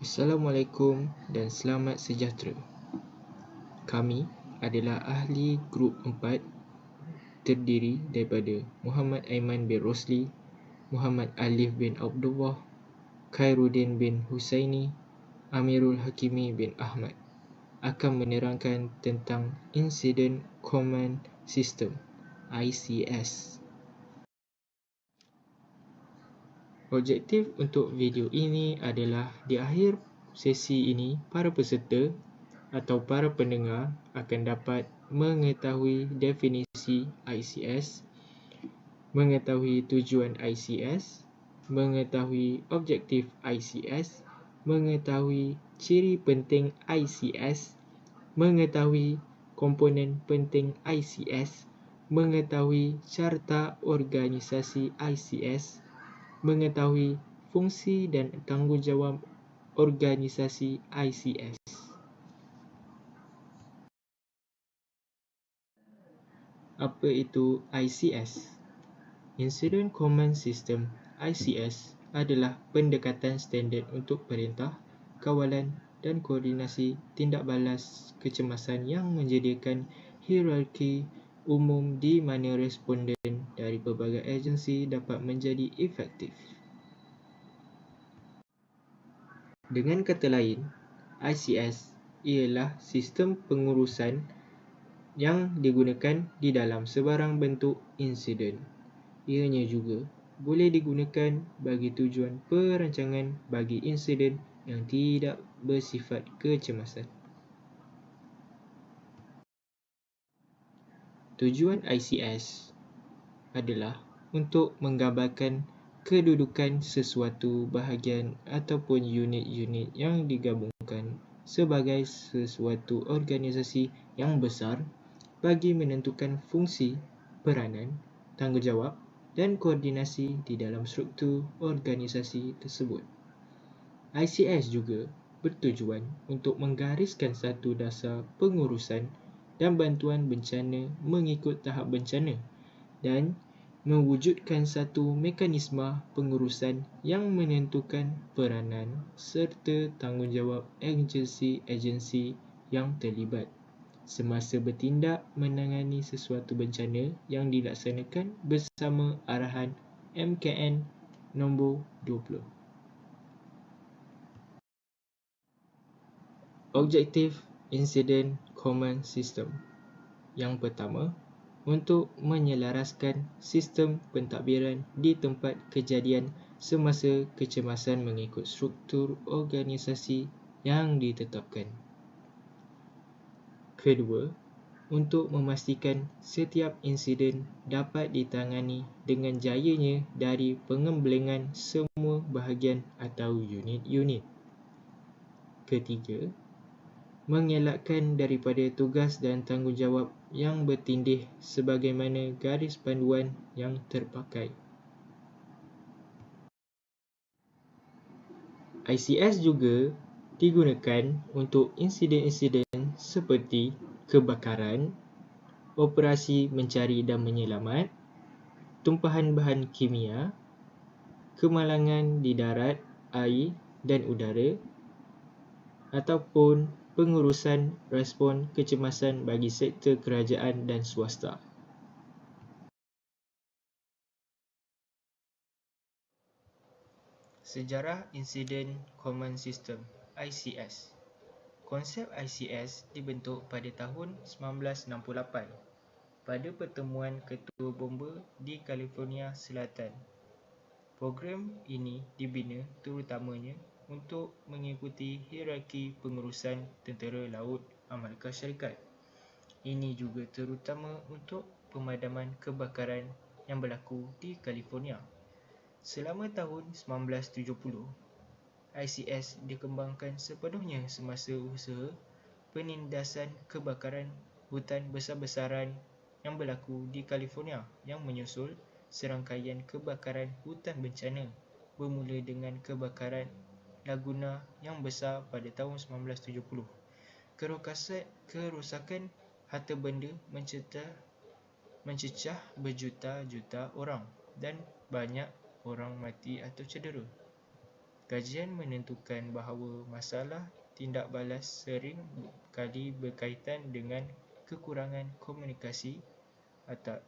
Assalamualaikum dan selamat sejahtera. Kami adalah ahli grup 4 terdiri daripada Muhammad Aiman bin Rosli, Muhammad Alif bin Abdullah, Khairuddin bin Husaini, Amirul Hakimi bin Ahmad akan menerangkan tentang Incident Command System ICS. Objektif untuk video ini adalah di akhir sesi ini para peserta atau para pendengar akan dapat mengetahui definisi ICS, mengetahui tujuan ICS, mengetahui objektif ICS, mengetahui ciri penting ICS, mengetahui komponen penting ICS, mengetahui carta organisasi ICS, mengetahui fungsi dan tanggungjawab organisasi ICS. Apa itu ICS? Incident Command System ICS adalah pendekatan standard untuk perintah, kawalan dan koordinasi tindak balas kecemasan yang menyediakan hierarki umum di mana responden dari pelbagai agensi dapat menjadi efektif. Dengan kata lain, ICS ialah sistem pengurusan yang digunakan di dalam sebarang bentuk insiden. Ianya juga boleh digunakan bagi tujuan perancangan bagi insiden yang tidak bersifat kecemasan. Tujuan ICS adalah untuk menggambarkan kedudukan sesuatu bahagian ataupun unit-unit yang digabungkan sebagai sesuatu organisasi yang besar bagi menentukan fungsi, peranan, tanggungjawab dan koordinasi di dalam struktur organisasi tersebut. ICS juga bertujuan untuk menggariskan satu dasar pengurusan dan bantuan bencana mengikut tahap bencana dan mewujudkan satu mekanisme pengurusan yang menentukan peranan serta tanggungjawab agensi-agensi yang terlibat semasa bertindak menangani sesuatu bencana yang dilaksanakan bersama arahan MKN nombor 20. Objektif Incident Command System. Yang pertama, untuk menyelaraskan sistem pentadbiran di tempat kejadian semasa kecemasan mengikut struktur organisasi yang ditetapkan. Kedua, untuk memastikan setiap insiden dapat ditangani dengan jayanya dari pengembelengan semua bahagian atau unit-unit. Ketiga, mengelakkan daripada tugas dan tanggungjawab yang bertindih sebagaimana garis panduan yang terpakai. ICS juga digunakan untuk insiden-insiden seperti kebakaran, operasi mencari dan menyelamat, tumpahan bahan kimia, kemalangan di darat, air dan udara, ataupun pengurusan respon kecemasan bagi sektor kerajaan dan swasta. Sejarah Incident Command System ICS. Konsep ICS dibentuk pada tahun 1968 pada pertemuan ketua bomba di California Selatan. Program ini dibina terutamanya untuk mengikuti hierarki pengurusan tentera laut Amerika Syarikat. Ini juga terutama untuk pemadaman kebakaran yang berlaku di California. Selama tahun 1970, ICS dikembangkan sepenuhnya semasa usaha penindasan kebakaran hutan besar-besaran yang berlaku di California yang menyusul serangkaian kebakaran hutan bencana bermula dengan kebakaran Laguna yang besar pada tahun 1970. Kerosakan harta benda mencecah berjuta-juta orang dan banyak orang mati atau cedera. Kajian menentukan bahawa masalah tindak balas sering kali berkaitan dengan kekurangan komunikasi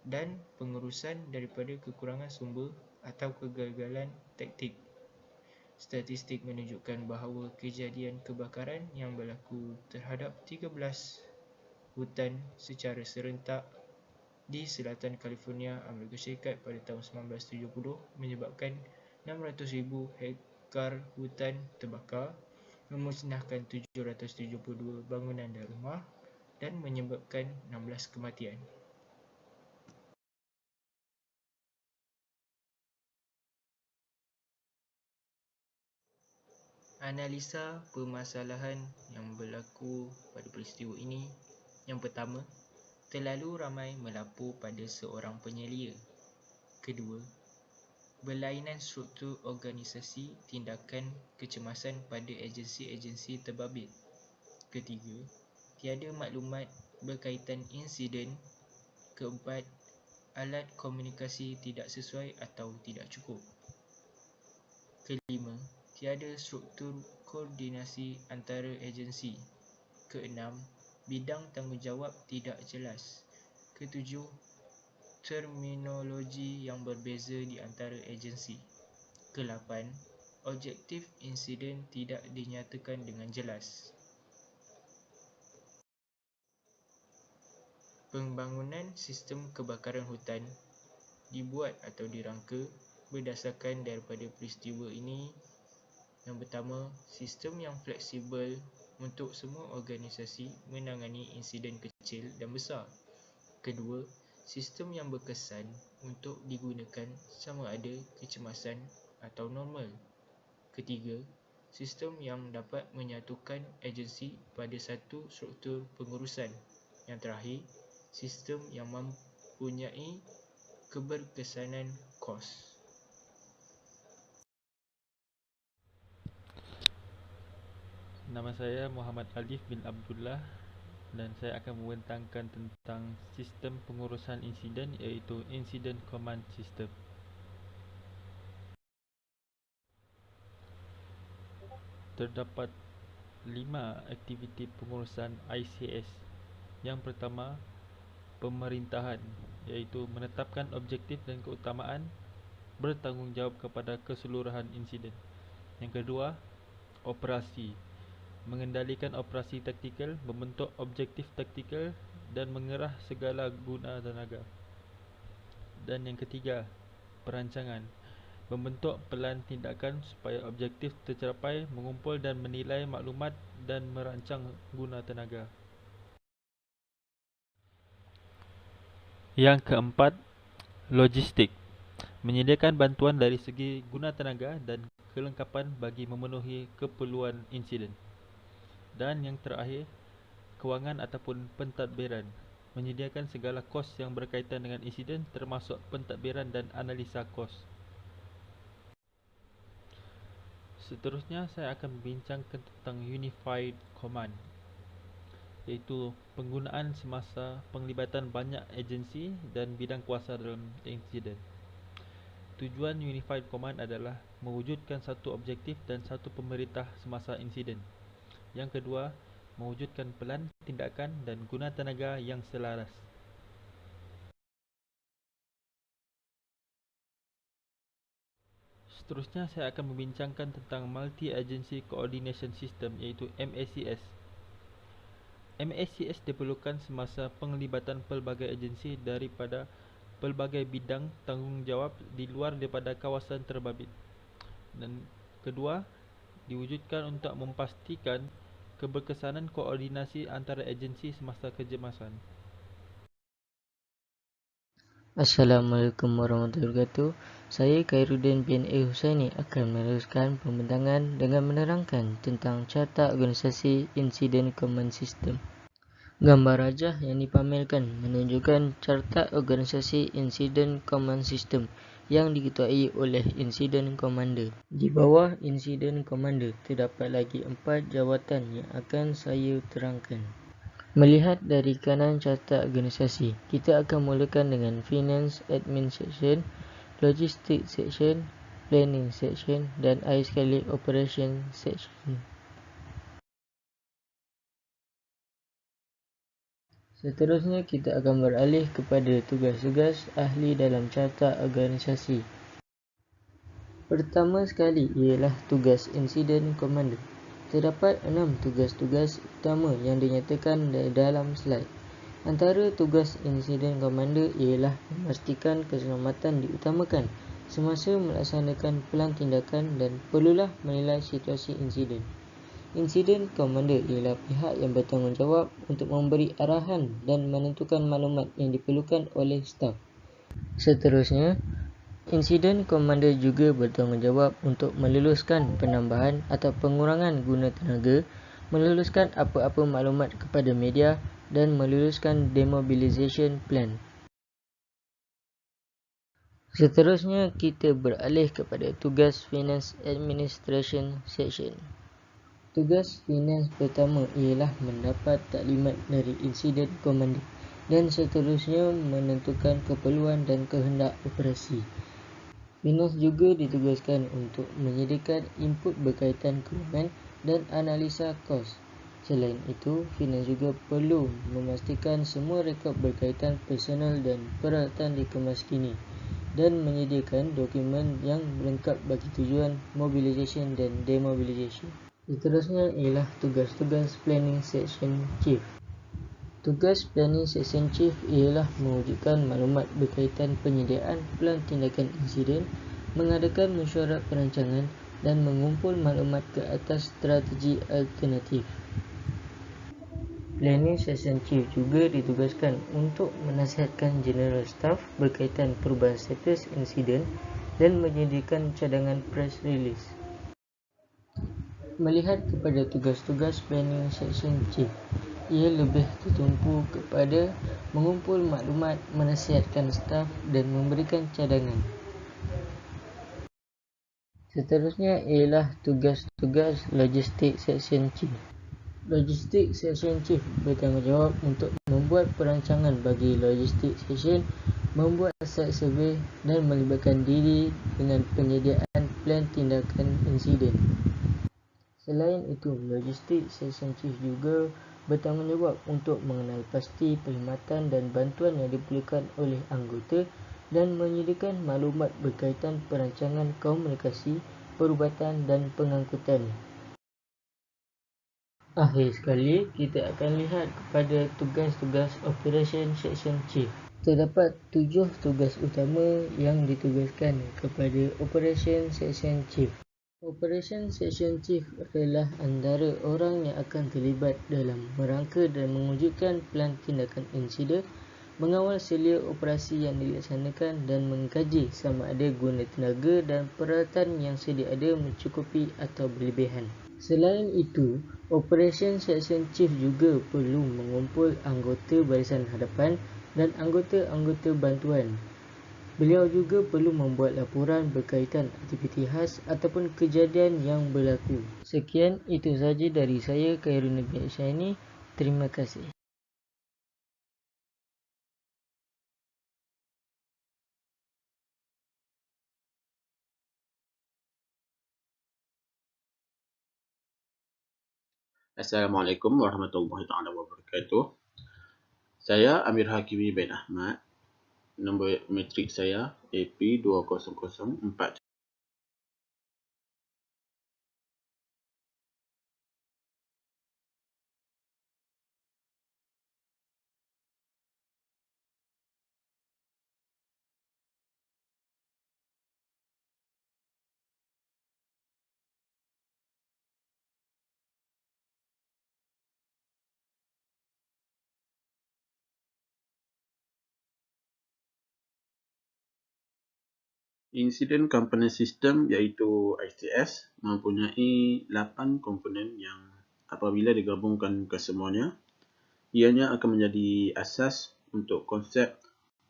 dan pengurusan daripada kekurangan sumber atau kegagalan taktik. Statistik menunjukkan bahawa kejadian kebakaran yang berlaku terhadap 13 hutan secara serentak di selatan California, Amerika Syarikat pada tahun 1970 menyebabkan 600,000 hektar hutan terbakar, memusnahkan 772 bangunan dan rumah dan menyebabkan 16 kematian. Analisa permasalahan yang berlaku pada peristiwa ini. Yang pertama, terlalu ramai melapor pada seorang penyelia. Kedua, berlainan struktur organisasi tindakan kecemasan pada agensi-agensi terbabit. Ketiga, tiada maklumat berkaitan insiden. Keempat, alat komunikasi tidak sesuai atau tidak cukup. Kelima, tiada struktur koordinasi antara agensi. Keenam, bidang tanggungjawab tidak jelas. Ketujuh, terminologi yang berbeza di antara agensi. Kelapan, objektif insiden tidak dinyatakan dengan jelas. Pembangunan sistem kebakaran hutan dibuat atau dirangka berdasarkan daripada peristiwa ini. Yang pertama, sistem yang fleksibel untuk semua organisasi menangani insiden kecil dan besar. Kedua, sistem yang berkesan untuk digunakan sama ada kecemasan atau normal. Ketiga, sistem yang dapat menyatukan agensi pada satu struktur pengurusan. Yang terakhir, sistem yang mempunyai keberkesanan kos. Nama saya Muhammad Alif bin Abdullah dan saya akan membentangkan tentang sistem pengurusan insiden, iaitu Incident Command System. Terdapat 5 aktiviti pengurusan ICS. Yang pertama, pemerintahan, iaitu menetapkan objektif dan keutamaan, bertanggungjawab kepada keseluruhan insiden. Yang kedua, operasi, mengendalikan operasi taktikal, membentuk objektif taktikal dan mengerah segala guna tenaga. Dan yang ketiga, perancangan, membentuk pelan tindakan supaya objektif tercapai, mengumpul dan menilai maklumat dan merancang guna tenaga. Yang keempat, logistik, menyediakan bantuan dari segi guna tenaga dan kelengkapan bagi memenuhi keperluan insiden. Dan yang terakhir, kewangan ataupun pentadbiran, menyediakan segala kos yang berkaitan dengan insiden termasuk pentadbiran dan analisa kos. Seterusnya saya akan membincangkan tentang Unified Command, iaitu penggunaan semasa penglibatan banyak agensi dan bidang kuasa dalam insiden. Tujuan Unified Command adalah mewujudkan satu objektif dan satu pemerintah semasa insiden. Yang kedua, mewujudkan pelan tindakan dan guna tenaga yang selaras. Seterusnya saya akan membincangkan tentang Multi-Agency Coordination System, iaitu MACS. MACS diperlukan semasa penglibatan pelbagai agensi daripada pelbagai bidang tanggungjawab di luar daripada kawasan terbabit. Dan kedua, diwujudkan untuk memastikan keberkesanan koordinasi antara agensi semasa kecemasan. Assalamualaikum warahmatullahi wabarakatuh. Saya Khairuddin bin A. Husaini akan meneruskan pembentangan dengan menerangkan tentang Carta Organisasi Incident Command System. Gambar rajah yang dipamerkan menunjukkan Carta Organisasi Incident Command System yang diketuai oleh Incident Commander. Di bawah Incident Commander terdapat lagi 4 jawatan yang akan saya terangkan. Melihat dari kanan carta organisasi, kita akan mulakan dengan Finance Admin Section, Logistics Section, Planning Section dan akhir sekali Operation Section. Seterusnya kita akan beralih kepada tugas-tugas ahli dalam carta organisasi. Pertama sekali ialah tugas Incident Commander. Terdapat 6 tugas-tugas utama yang dinyatakan dalam slide. Antara tugas Incident Commander ialah memastikan keselamatan diutamakan semasa melaksanakan pelan tindakan dan perlulah menilai situasi insiden. Incident Commander ialah pihak yang bertanggungjawab untuk memberi arahan dan menentukan maklumat yang diperlukan oleh staf. Seterusnya, Incident Commander juga bertanggungjawab untuk meluluskan penambahan atau pengurangan guna tenaga, meluluskan apa-apa maklumat kepada media dan meluluskan demobilisation plan. Seterusnya, kita beralih kepada tugas Finance Administration Section. Tugas finance pertama ialah mendapat taklimat dari Incident Commander dan seterusnya menentukan keperluan dan kehendak operasi. Finance juga ditugaskan untuk menyediakan input berkaitan kewangan dan analisa kos. Selain itu, Finance juga perlu memastikan semua rekod berkaitan personal dan peralatan dikemas kini dan menyediakan dokumen yang lengkap bagi tujuan mobilisation dan demobilisation. Seterusnya ialah tugas-tugas Planning Section Chief. Tugas Planning Section Chief ialah mewujudkan maklumat berkaitan penyediaan pelan tindakan insiden, mengadakan mesyuarat perancangan dan mengumpul maklumat ke atas strategi alternatif. Planning Section Chief juga ditugaskan untuk menasihatkan General Staff berkaitan perubahan status insiden dan menyediakan cadangan press release. Melihat kepada tugas-tugas Planning Section Chief, ia lebih tertumpu kepada mengumpul maklumat, menasihatkan staf dan memberikan cadangan. Seterusnya ialah tugas-tugas Logistic Section Chief. Logistic Section Chief bertanggungjawab untuk membuat perancangan bagi Logistic Section, membuat site survey dan melibatkan diri dengan penyediaan plan tindakan insiden. Selain itu, Logistic Section Chief juga bertanggungjawab untuk mengenal pasti perkhidmatan dan bantuan yang diperlukan oleh anggota dan menyediakan maklumat berkaitan perancangan komunikasi, perubatan dan pengangkutan. Akhir sekali, kita akan lihat kepada tugas-tugas Operation Section Chief. Terdapat 7 tugas utama yang ditugaskan kepada Operation Section Chief. Operation Section Chief adalah antara orang yang akan terlibat dalam merangka dan mewujudkan pelan tindakan insiden, mengawal selia operasi yang dilaksanakan dan mengkaji sama ada guna tenaga dan peralatan yang sedia ada mencukupi atau berlebihan. Selain itu, Operation Section Chief juga perlu mengumpul anggota barisan hadapan dan anggota-anggota bantuan. Beliau juga perlu membuat laporan berkaitan aktiviti khas ataupun kejadian yang berlaku. Sekian, itu sahaja dari saya, Khairul Nabi Syahini. Terima kasih. Assalamualaikum warahmatullahi wabarakatuh. Saya Amir Hakimi bin Ahmad. Nombor matrik saya AP2004. Incident Component System iaitu ICS mempunyai 8 komponen yang apabila digabungkan kesemuanya, ianya akan menjadi asas untuk konsep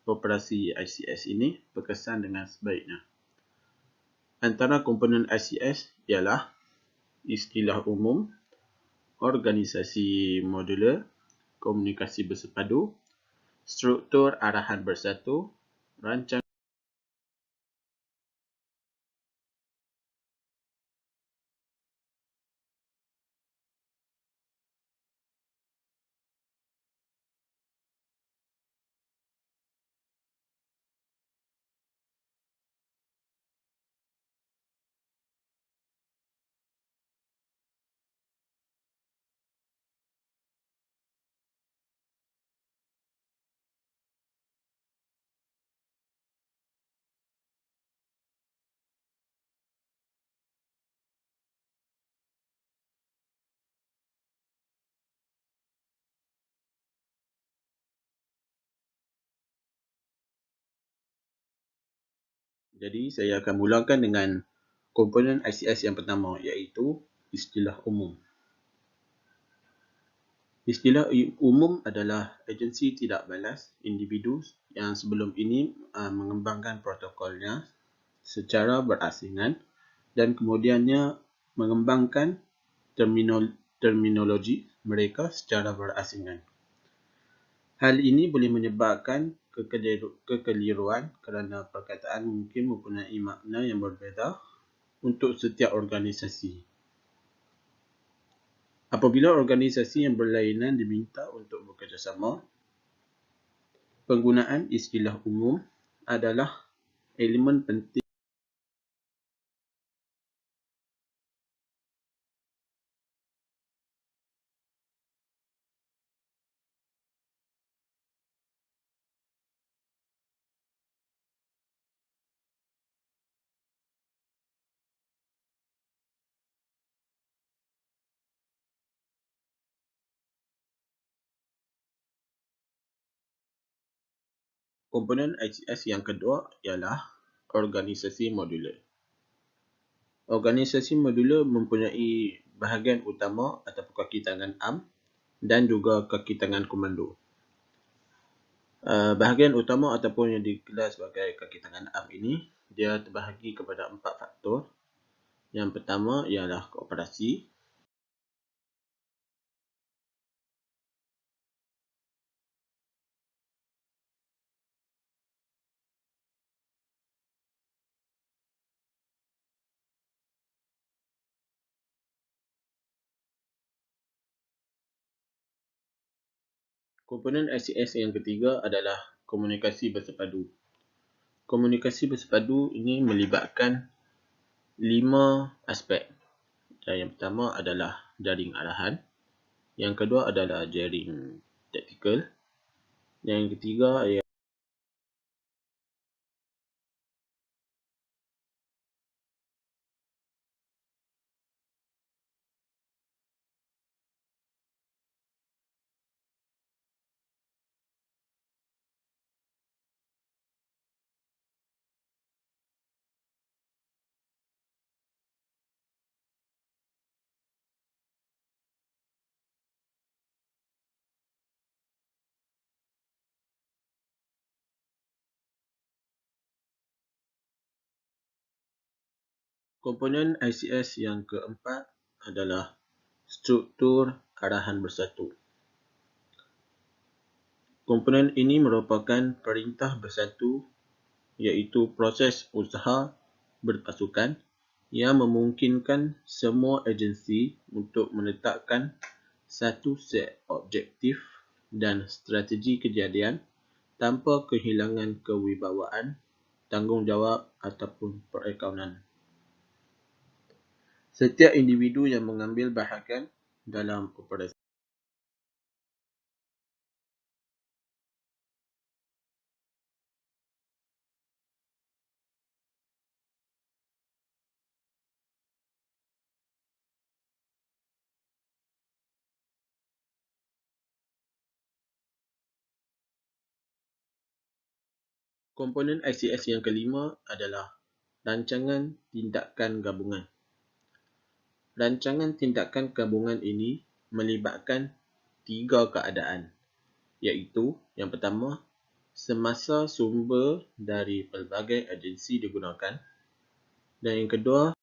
operasi ICS ini berkesan dengan sebaiknya. Antara komponen ICS ialah istilah umum, organisasi modular, komunikasi bersepadu, struktur arahan bersatu, rancangan Jadi saya akan mulakan dengan komponen ICS yang pertama, iaitu istilah umum. Istilah umum adalah agensi tidak balas individu yang sebelum ini mengembangkan protokolnya secara berasingan dan kemudiannya mengembangkan terminologi mereka secara berasingan. Hal ini boleh menyebabkan kekeliruan kerana perkataan mungkin mempunyai makna yang berbeza untuk setiap organisasi. Apabila organisasi yang berlainan diminta untuk bekerjasama, penggunaan istilah umum adalah elemen penting komponen ICS yang kedua ialah organisasi modular. Organisasi modular mempunyai bahagian utama ataupun kaki tangan am dan juga kaki tangan komando. Bahagian utama ataupun yang digelar sebagai kaki tangan am ini, dia terbahagi kepada 4 faktor. Yang pertama ialah kooperasi. Komponen ICS yang ketiga adalah komunikasi bersepadu. Komunikasi bersepadu ini melibatkan 5 aspek. Yang pertama adalah jaring arahan. Yang kedua adalah jaring taktikal. Yang ketiga ialah komponen ICS yang keempat adalah struktur arahan bersatu. Komponen ini merupakan perintah bersatu, iaitu proses usaha berpasukan yang memungkinkan semua agensi untuk menetapkan satu set objektif dan strategi kejadian tanpa kehilangan kewibawaan, tanggungjawab ataupun perakaunan. Setiap individu yang mengambil bahagian dalam operasi komponen ICS yang kelima adalah rancangan tindakan gabungan. Rancangan tindakan gabungan ini melibatkan 3 keadaan, iaitu yang pertama, semasa sumber dari pelbagai agensi digunakan, dan yang kedua,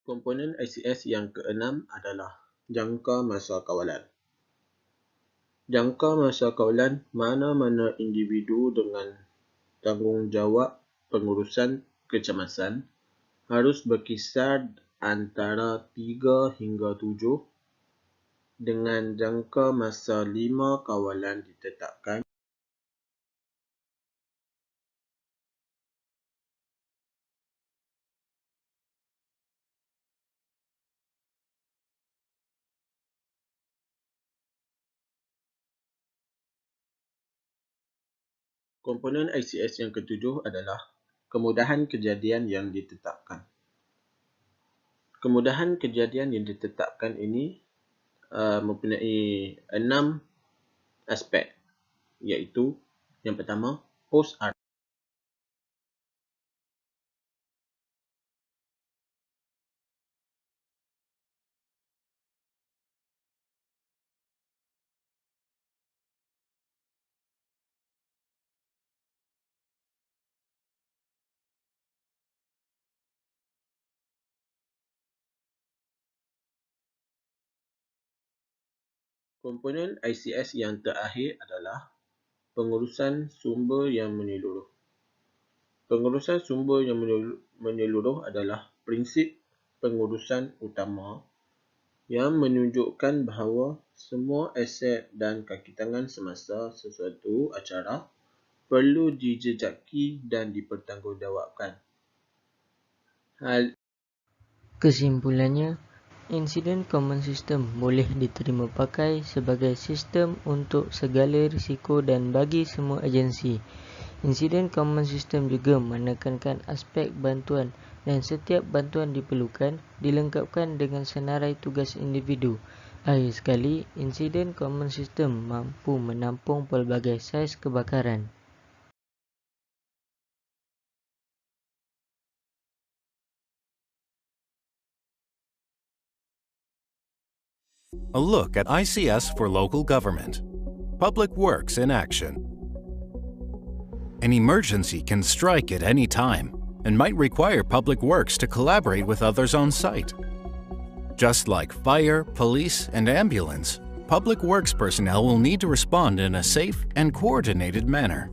komponen ICS yang keenam adalah jangka masa kawalan. Jangka masa kawalan mana-mana individu dengan tanggungjawab pengurusan kecemasan harus berkisar antara 3 hingga 7 dengan jangka masa 5 kawalan ditetapkan Komponen ICS yang ketujuh adalah kemudahan kejadian yang ditetapkan. Kemudahan kejadian yang ditetapkan ini mempunyai 6 aspek, iaitu yang pertama, post-art. Komponen ICS yang terakhir adalah pengurusan sumber yang menyeluruh. Pengurusan sumber yang menyeluruh adalah prinsip pengurusan utama yang menunjukkan bahawa semua aset dan kaki tangan semasa sesuatu acara perlu dijejaki dan dipertanggungjawabkan. Kesimpulannya, insiden command system boleh diterima pakai sebagai sistem untuk segala risiko dan bagi semua agensi. Insiden command system juga menekankan aspek bantuan dan setiap bantuan diperlukan dilengkapkan dengan senarai tugas individu. Akhir sekali, insiden command system mampu menampung pelbagai saiz kebakaran. A look at ICS for local government. Public works in action. An emergency can strike at any time and might require public works to collaborate with others on site. Just like fire, police, and ambulance, public works personnel will need to respond in a safe and coordinated manner.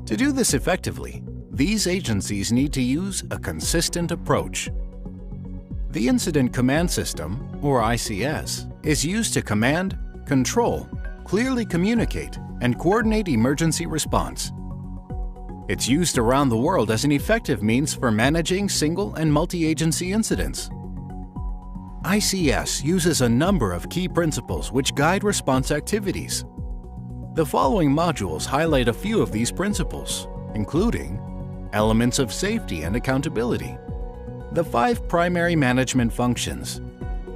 To do this effectively, these agencies need to use a consistent approach. The Incident Command System, or ICS, is used to command, control, clearly communicate, and coordinate emergency response. It's used around the world as an effective means for managing single and multi-agency incidents. ICS uses a number of key principles which guide response activities. The following modules highlight a few of these principles, including elements of safety and accountability, the 5 primary management functions,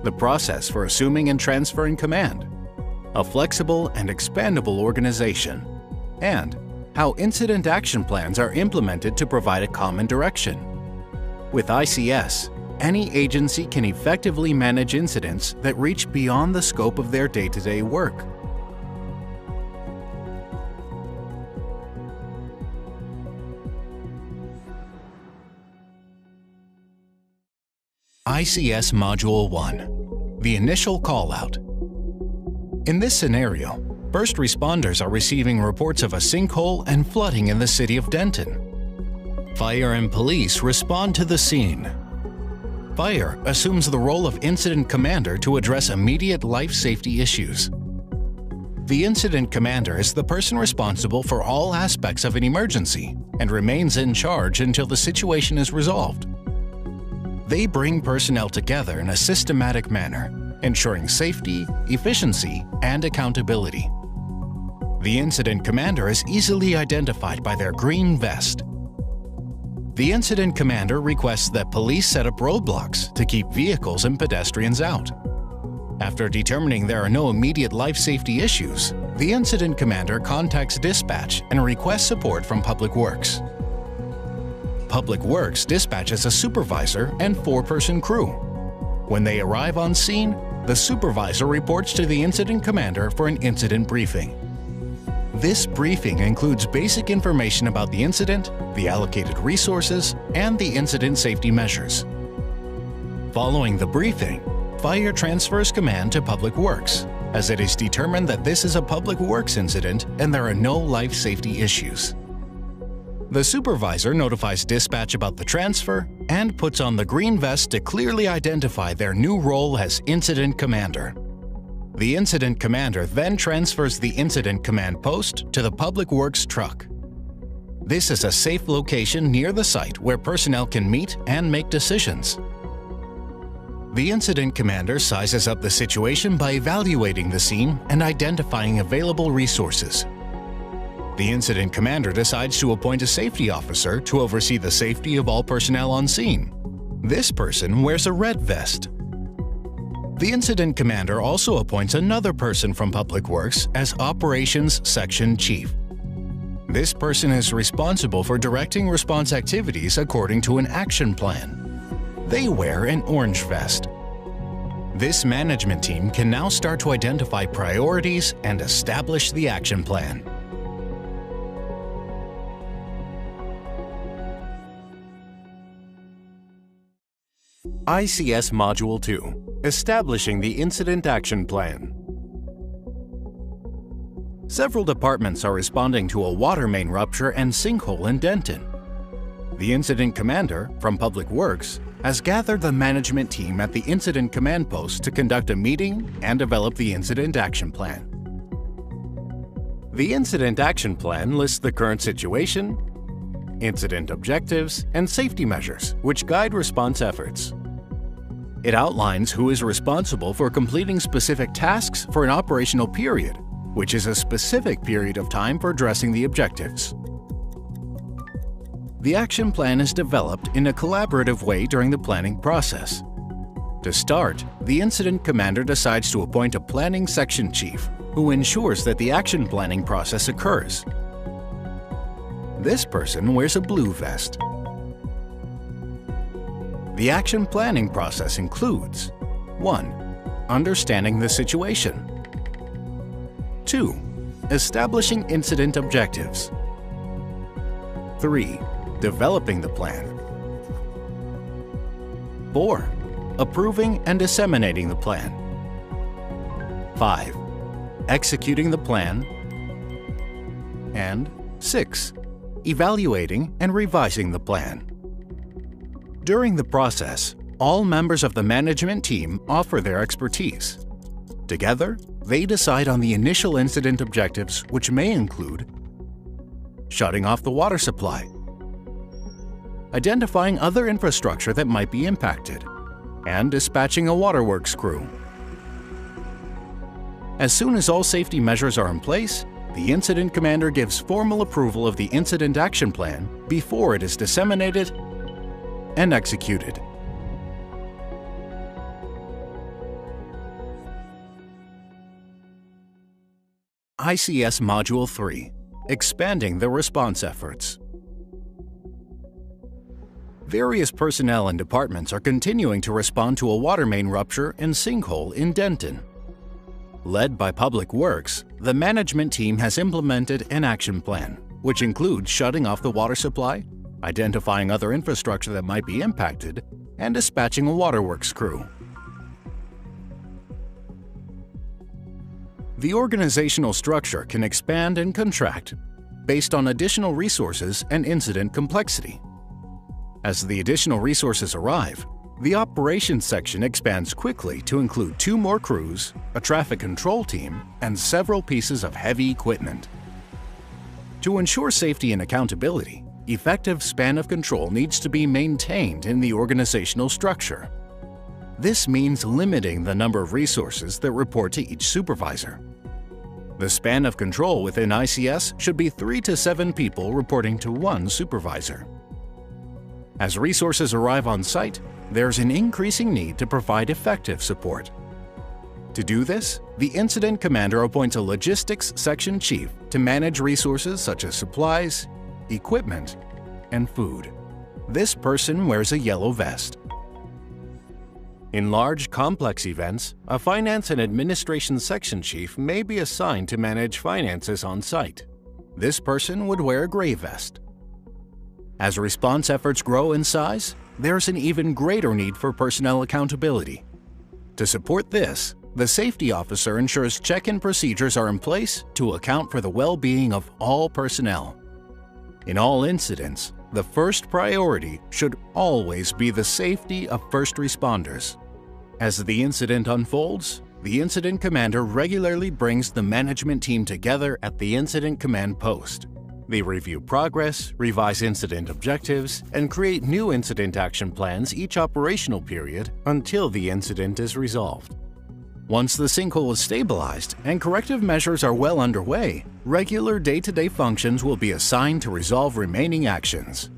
the process for assuming and transferring command, a flexible and expandable organization, and how incident action plans are implemented to provide a common direction. With ICS, any agency can effectively manage incidents that reach beyond the scope of their day-to-day work. ICS Module 1. The initial call-out. In this scenario, first responders are receiving reports of a sinkhole and flooding in the city of Denton. Fire and police respond to the scene. Fire assumes the role of incident commander to address immediate life safety issues. The incident commander is the person responsible for all aspects of an emergency and remains in charge until the situation is resolved. They bring personnel together in a systematic manner, ensuring safety, efficiency, and accountability. The incident commander is easily identified by their green vest. The incident commander requests that police set up roadblocks to keep vehicles and pedestrians out. After determining there are no immediate life safety issues, the incident commander contacts dispatch and requests support from Public Works. Public Works dispatches a supervisor and 4-person crew. When they arrive on scene, the supervisor reports to the incident commander for an incident briefing. This briefing includes basic information about the incident, the allocated resources, and the incident safety measures. Following the briefing, fire transfers command to Public Works, as it is determined that this is a Public Works incident and there are no life safety issues. The supervisor notifies dispatch about the transfer and puts on the green vest to clearly identify their new role as incident commander. The incident commander then transfers the incident command post to the Public Works truck. This is a safe location near the site where personnel can meet and make decisions. The incident commander sizes up the situation by evaluating the scene and identifying available resources. The incident commander decides to appoint a safety officer to oversee the safety of all personnel on scene. This person wears a red vest. The incident commander also appoints another person from Public Works as Operations Section Chief. This person is responsible for directing response activities according to an action plan. They wear an orange vest. This management team can now start to identify priorities and establish the action plan. ICS Module 2: Establishing the Incident Action Plan. Several departments are responding to a water main rupture and sinkhole in Denton. The incident commander, from Public Works, has gathered the management team at the incident command post to conduct a meeting and develop the incident action plan. The incident action plan lists the current situation, incident objectives, and safety measures which guide response efforts. It outlines who is responsible for completing specific tasks for an operational period, which is a specific period of time for addressing the objectives. The action plan is developed in a collaborative way during the planning process. To start, the incident commander decides to appoint a planning section chief who ensures that the action planning process occurs. This person wears a blue vest. The action planning process includes 1. Understanding the situation. 2. Establishing incident objectives. 3. Developing the plan. 4. Approving and disseminating the plan. 5. Executing the plan. And 6. Evaluating and revising the plan. During the process, all members of the management team offer their expertise. Together, they decide on the initial incident objectives, which may include shutting off the water supply, identifying other infrastructure that might be impacted, and dispatching a waterworks crew. As soon as all safety measures are in place, the incident commander gives formal approval of the incident action plan before it is disseminated and executed. ICS Module 3: Expanding the response efforts. Various personnel and departments are continuing to respond to a water main rupture and sinkhole in Denton. Led by Public Works, the management team has implemented an action plan, which includes shutting off the water supply, identifying other infrastructure that might be impacted, and dispatching a waterworks crew. The organizational structure can expand and contract based on additional resources and incident complexity. As the additional resources arrive, the operations section expands quickly to include 2 more crews, a traffic control team, and several pieces of heavy equipment. To ensure safety and accountability, effective span of control needs to be maintained in the organizational structure. This means limiting the number of resources that report to each supervisor. The span of control within ICS should be 3 to 7 people reporting to 1 supervisor. As resources arrive on site, there's an increasing need to provide effective support. To do this, the incident commander appoints a logistics section chief to manage resources such as supplies, equipment, and food. This person wears a yellow vest. In large, complex events, a finance and administration section chief may be assigned to manage finances on site. This person would wear a gray vest. As response efforts grow in size, there's an even greater need for personnel accountability. To support this, the safety officer ensures check-in procedures are in place to account for the well-being of all personnel. In all incidents, the first priority should always be the safety of first responders. As the incident unfolds, the incident commander regularly brings the management team together at the incident command post. They review progress, revise incident objectives, and create new incident action plans each operational period until the incident is resolved. Once the sinkhole is stabilized and corrective measures are well underway, regular day-to-day functions will be assigned to resolve remaining actions.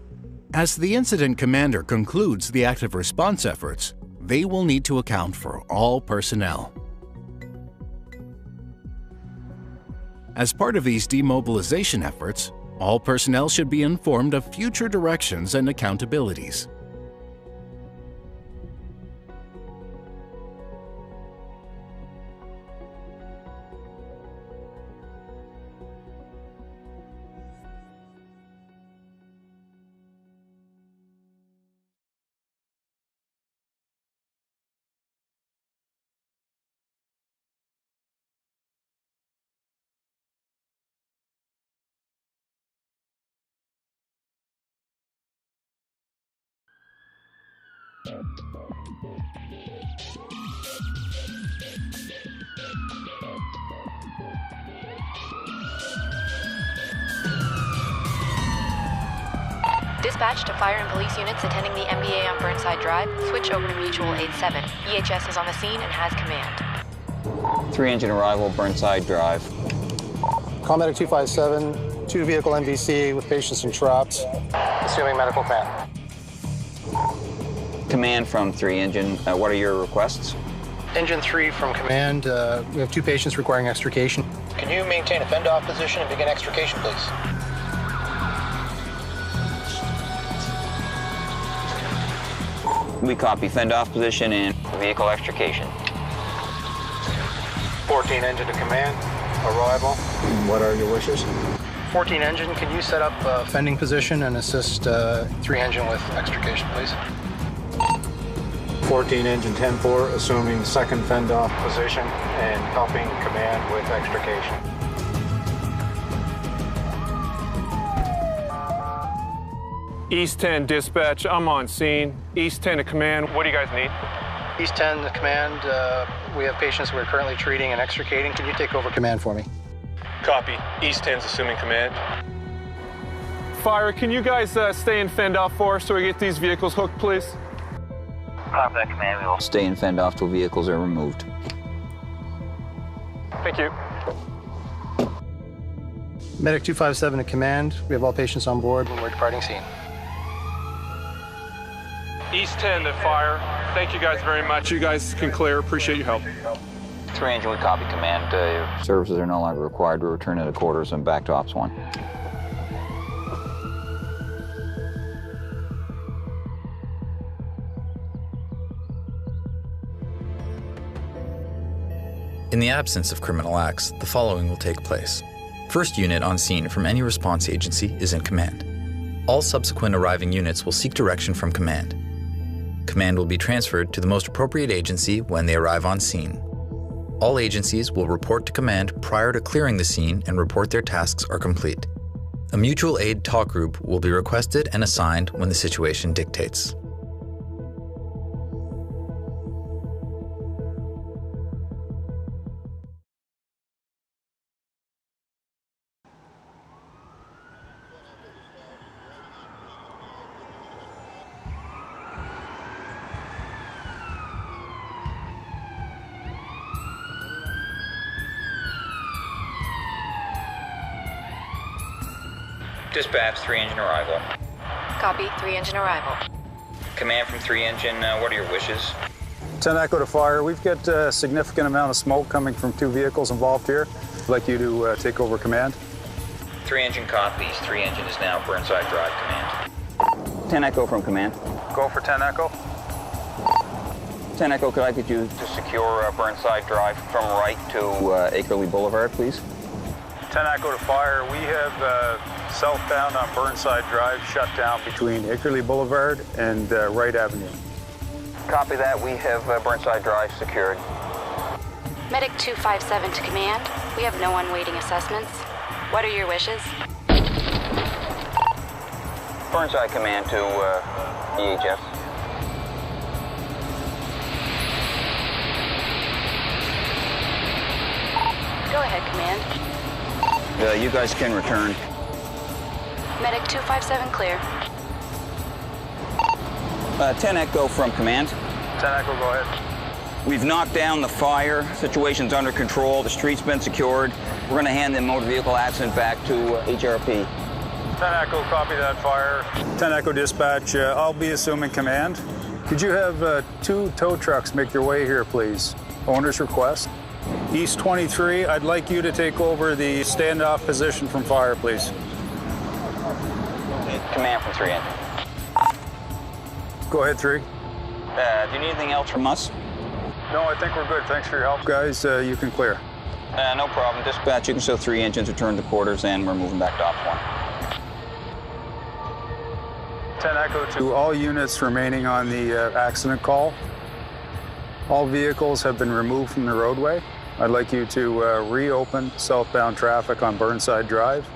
As the incident commander concludes the active response efforts, they will need to account for all personnel. As part of these demobilization efforts, all personnel should be informed of future directions and accountabilities. Dispatch to fire and police units attending the MBA on Burnside Drive. Switch over to Mutual Aid 7. EHS is on the scene and has command. 3 engine arrival, Burnside Drive. Call Medic 257, 2 vehicle MVC with patients and trapped. Assuming medical command. Command from 3 engine. What are your requests? Engine 3 from command. We have 2 patients requiring extrication. Can you maintain a fend-off position and begin extrication, please? We copy fend-off position and vehicle extrication. 14 engine to command. Arrival. What are your wishes? 14 engine, can you set up a fending position and assist 3 engine with extrication, please? 14 engine 10-4, assuming second fend-off position and helping command with extrication. East 10 dispatch, I'm on scene. East 10 to command, what do you guys need? East 10 to command, we have patients we're currently treating and extricating. Can you take over command for me? Copy, East 10's assuming command. Fire, can you guys stay in fend off for us so we get these vehicles hooked, please? Copy that command, we will stay in fend off till vehicles are removed. Thank you. Medic 257 to command, we have all patients on board when we're departing scene. East 10 to fire. Thank you guys very much. You guys can clear. Appreciate your help. 3 engine, we copy command. Your services are no longer required. We return to the quarters and back to Ops 1. In the absence of criminal acts, the following will take place. First unit on scene from any response agency is in command. All subsequent arriving units will seek direction from command. Command will be transferred to the most appropriate agency when they arrive on scene. All agencies will report to command prior to clearing the scene and report their tasks are complete. A mutual aid talk group will be requested and assigned when the situation dictates. Dispatch, 3 engine arrival. Copy, 3 engine arrival. Command from 3 engine, what are your wishes? 10 Echo to fire. We've got a significant amount of smoke coming from 2 vehicles involved here. I'd like you to take over command. 3 engine copies. 3 engine is now Burnside Drive command. 10 Echo from command. Go for 10 Echo. 10 Echo, could I get you to secure Burnside Drive from right to Acrely Boulevard, please? 10 Echo to fire. We have southbound on Burnside Drive shut down between Acrely Boulevard and Wright Avenue. Copy that. We have Burnside Drive secured. Medic 257 to command. We have no unwaiting assessments. What are your wishes? Burnside command to EHS. Go ahead, command. You guys can return. Medic 257 clear. 10 Echo from command. 10 Echo, go ahead. We've knocked down the fire. Situation's under control. The street's been secured. We're going to hand the motor vehicle accident back to HRP. 10 Echo, copy that fire. 10 Echo dispatch, I'll be assuming command. Could you have 2 tow trucks make their way here, please? Owner's request. East 23, I'd like you to take over the standoff position from fire, please. Command from 3 engine. Go ahead, 3. Do you need anything else from us? No, I think we're good. Thanks for your help. Guys, you can clear. No problem. Dispatch, you can show 3 engines, return to quarters, and we're moving back to Ops 1. 10 Echo to all units remaining on the accident call. All vehicles have been removed from the roadway. I'd like you to reopen southbound traffic on Burnside Drive.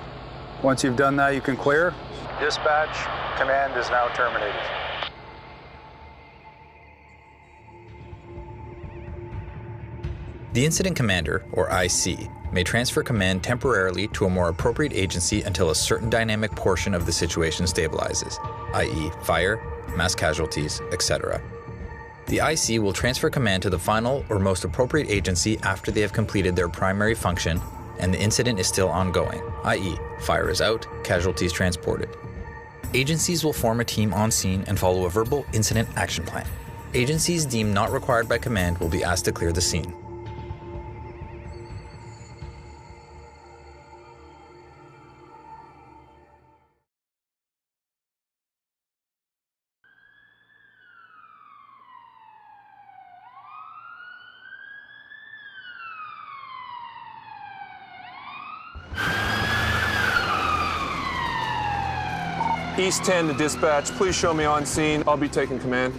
Once you've done that, you can clear. Dispatch, command is now terminated. The incident commander, or IC, may transfer command temporarily to a more appropriate agency until a certain dynamic portion of the situation stabilizes, i.e. fire, mass casualties, etc. The IC will transfer command to the final or most appropriate agency after they have completed their primary function and the incident is still ongoing, i.e. fire is out, casualties transported. Agencies will form a team on scene and follow a verbal incident action plan. Agencies deemed not required by command will be asked to clear the scene. East 10 to dispatch. Please show me on scene. I'll be taking command.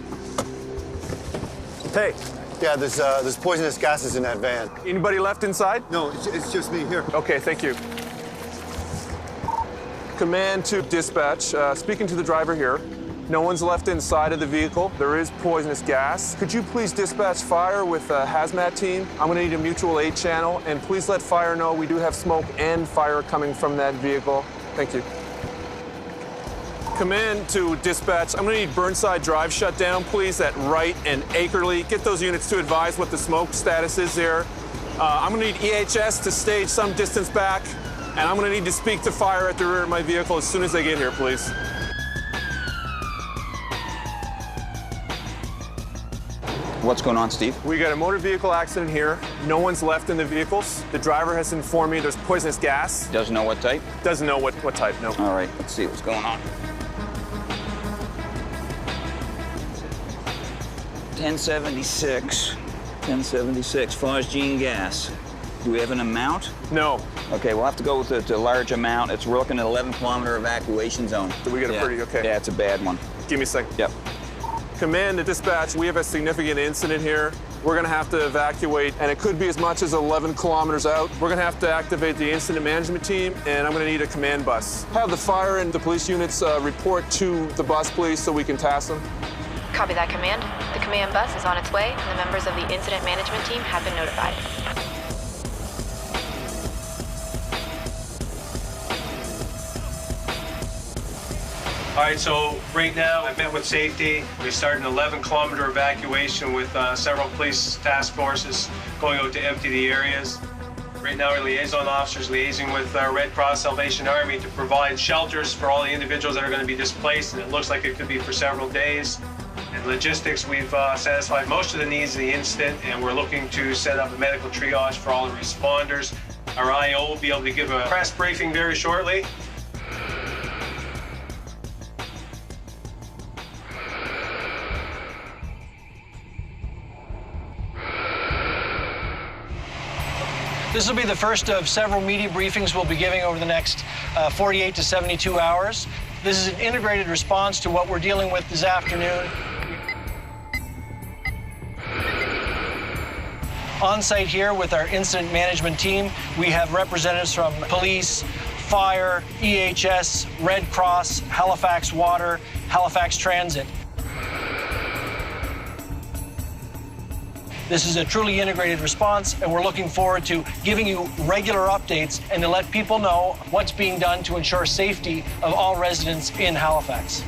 Hey. Yeah, there's poisonous gases in that van. Anybody left inside? No, it's just me here. Okay, thank you. Command to dispatch. Speaking to the driver here. No one's left inside of the vehicle. There is poisonous gas. Could you please dispatch fire with a hazmat team? I'm going to need a mutual aid channel, and please let fire know we do have smoke and fire coming from that vehicle. Thank you. Command to dispatch. I'm going to need Burnside Drive shut down, please, at Wright and Akerley. Get those units to advise what the smoke status is there. I'm going to need EHS to stage some distance back, and I'm going to need to speak to fire at the rear of my vehicle as soon as they get here, please. What's going on, Steve? We got a motor vehicle accident here. No one's left in the vehicles. The driver has informed me there's poisonous gas. Doesn't know what type? Doesn't know what type, no. All right, let's see what's going on. 1076, phosgene gas. Do we have an amount? No. Okay, we'll have to go with the large amount. We're looking at 11-kilometer evacuation zone. Did we get a pretty, okay. Yeah, it's a bad one. Give me a second. Yep. Command to dispatch, we have a significant incident here. We're going to have to evacuate, and it could be as much as 11 kilometers out. We're going to have to activate the incident management team, and I'm going to need a command bus. Have the fire and the police units report to the bus, please, so we can task them. Copy that, command. The command bus is on its way, and the members of the incident management team have been notified. All right, so right now I met with safety. We started an 11-kilometer evacuation with several police task forces going out to empty the areas. Right now our liaison officers liaising with Red Cross Salvation Army to provide shelters for all the individuals that are going to be displaced, and it looks like it could be for several days. And logistics, we've satisfied most of the needs of the incident, and we're looking to set up a medical triage for all the responders. Our IO will be able to give a press briefing very shortly. This will be the first of several media briefings we'll be giving over the next 48 to 72 hours. This is an integrated response to what we're dealing with this afternoon. On site here with our incident management team, we have representatives from police, fire, EHS, Red Cross, Halifax Water, Halifax Transit. This is a truly integrated response, and we're looking forward to giving you regular updates and to let people know what's being done to ensure safety of all residents in Halifax.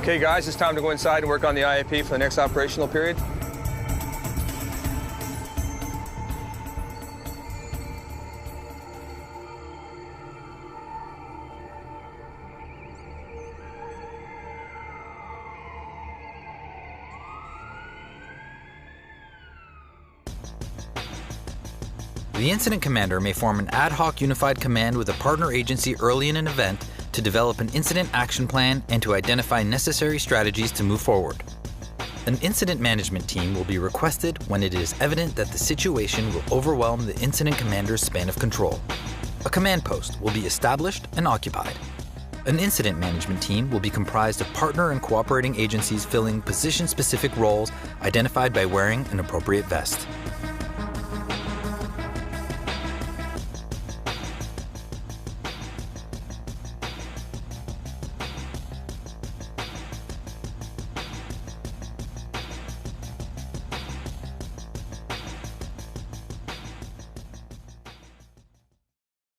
Okay, guys, it's time to go inside and work on the IAP for the next operational period. The incident commander may form an ad hoc unified command with a partner agency early in an event to develop an incident action plan and to identify necessary strategies to move forward. An incident management team will be requested when it is evident that the situation will overwhelm the incident commander's span of control. A command post will be established and occupied. An incident management team will be comprised of partner and cooperating agencies filling position-specific roles identified by wearing an appropriate vest.